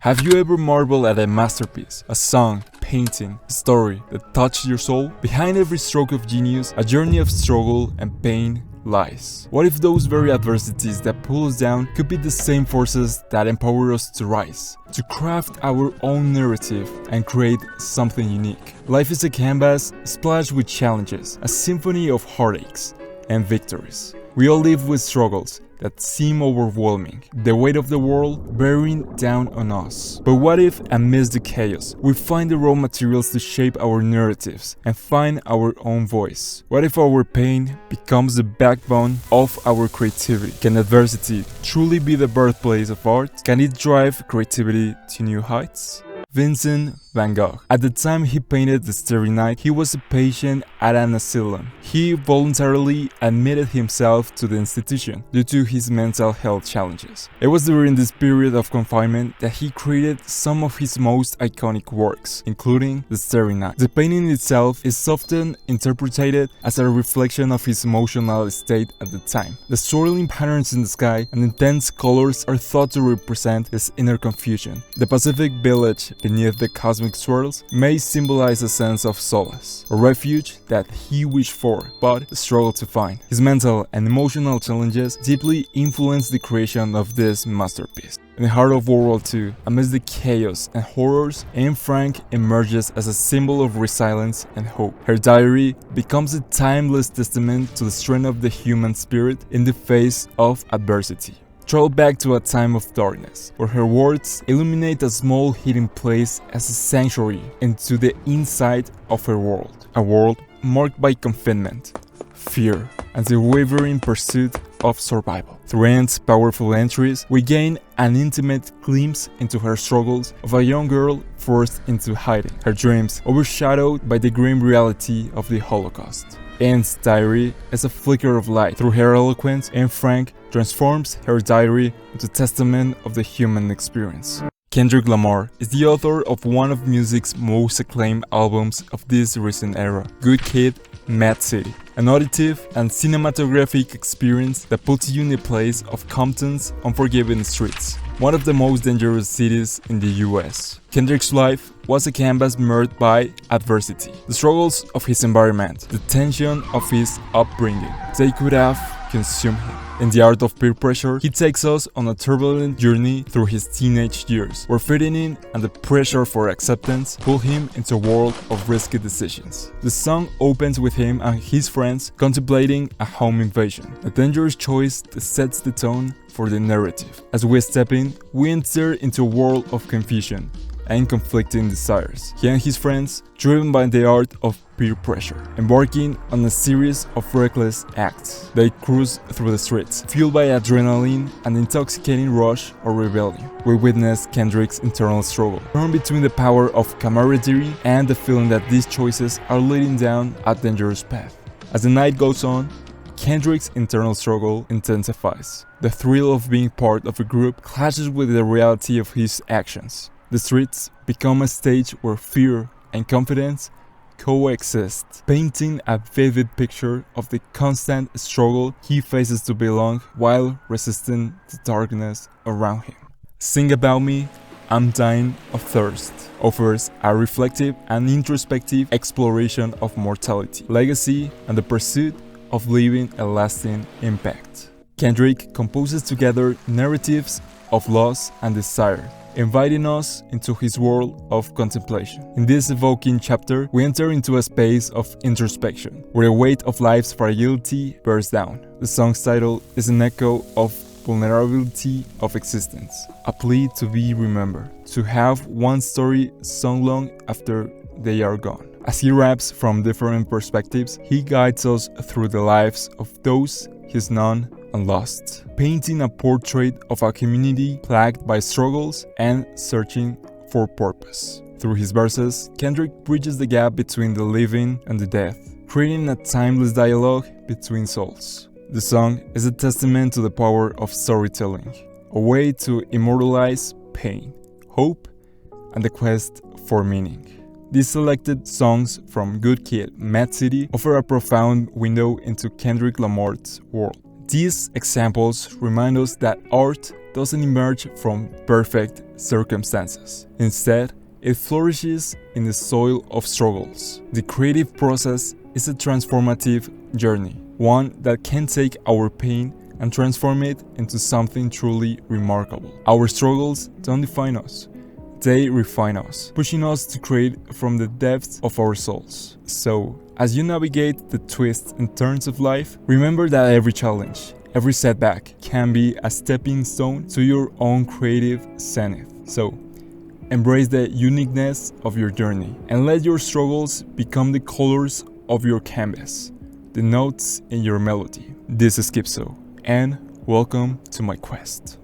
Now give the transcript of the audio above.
Have you ever marveled at a masterpiece, a song, painting, a story that touched your soul? Behind every stroke of genius, a journey of struggle and pain lies. What if those very adversities that pull us down could be the same forces that empower us to rise, to craft our own narrative and create something unique? Life is a canvas splashed with challenges, a symphony of heartaches and victories. We all live with struggles that seem overwhelming, the weight of the world bearing down on us. But what if, amidst the chaos, we find the raw materials to shape our narratives and find our own voice? What if our pain becomes the backbone of our creativity? Can adversity truly be the birthplace of art? Can it drive creativity to new heights? Vincent van Gogh. At the time he painted The Starry Night, he was a patient at an asylum. He voluntarily admitted himself to the institution due to his mental health challenges. It was during this period of confinement that he created some of his most iconic works, including The Starry Night. The painting itself is often interpreted as a reflection of his emotional state at the time. The swirling patterns in the sky and intense colors are thought to represent his inner confusion. The Pacific village beneath the cosmic swirls may symbolize a sense of solace, a refuge that he wished for but struggled to find. His mental and emotional challenges deeply influenced the creation of this masterpiece. In the heart of World War II, amidst the chaos and horrors, Anne Frank emerges as a symbol of resilience and hope. Her diary becomes a timeless testament to the strength of the human spirit in the face of adversity. Travel back to a time of darkness, where her words illuminate a small hidden place as a sanctuary into the inside of her world. A world marked by confinement, fear, and the wavering pursuit of survival. Through Anne's powerful entries, we gain an intimate glimpse into her struggles of a young girl forced into hiding, her dreams overshadowed by the grim reality of the Holocaust. Anne's diary is a flicker of light. Through her eloquence, Anne Frank transforms her diary into a testament of the human experience. Kendrick Lamar is the author of one of music's most acclaimed albums of this recent era, Good Kid, Mad City, an auditive and cinematographic experience that puts you in the place of Compton's unforgiving streets, one of the most dangerous cities in the US. Kendrick's life was a canvas marred by adversity, the struggles of his environment, the tension of his upbringing. They could have consumed him. In The Art of Peer Pressure, he takes us on a turbulent journey through his teenage years, where fitting in and the pressure for acceptance pull him into a world of risky decisions. The song opens with him and his friends contemplating a home invasion, a dangerous choice that sets the tone for the narrative. As we step in, we enter into a world of confusion and conflicting desires. He and his friends, driven by the art of peer pressure, embarking on a series of reckless acts. They cruise through the streets, fueled by adrenaline and intoxicating rush or rebellion. We witness Kendrick's internal struggle, torn between the power of camaraderie and the feeling that these choices are leading down a dangerous path. As the night goes on, Kendrick's internal struggle intensifies. The thrill of being part of a group clashes with the reality of his actions. The streets become a stage where fear and confidence coexist, painting a vivid picture of the constant struggle he faces to belong while resisting the darkness around him. Sing About Me, I'm Dying of Thirst offers a reflective and introspective exploration of mortality, legacy, and the pursuit of leaving a lasting impact. Kendrick composes together narratives of loss and desire, inviting us into his world of contemplation. In this evoking chapter, we enter into a space of introspection, where the weight of life's fragility bears down. The song's title is an echo of vulnerability of existence, a plea to be remembered, to have one story sung long after they are gone. As he raps from different perspectives, he guides us through the lives of those he's known and lost, painting a portrait of a community plagued by struggles and searching for purpose. Through his verses, Kendrick bridges the gap between the living and the dead, creating a timeless dialogue between souls. The song is a testament to the power of storytelling, a way to immortalize pain, hope, and the quest for meaning. These selected songs from Good Kid, Mad City offer a profound window into Kendrick Lamar's world, These examples remind us that art doesn't emerge from perfect circumstances. Instead, it flourishes in the soil of struggles. The creative process is a transformative journey, one that can take our pain and transform it into something truly remarkable. Our struggles don't define us. They refine us, pushing us to create from the depths of our souls. So, as you navigate the twists and turns of life, remember that every challenge, every setback can be a stepping stone to your own creative zenith. So, embrace the uniqueness of your journey and let your struggles become the colors of your canvas, the notes in your melody. This is Kipzo, and welcome to my quest.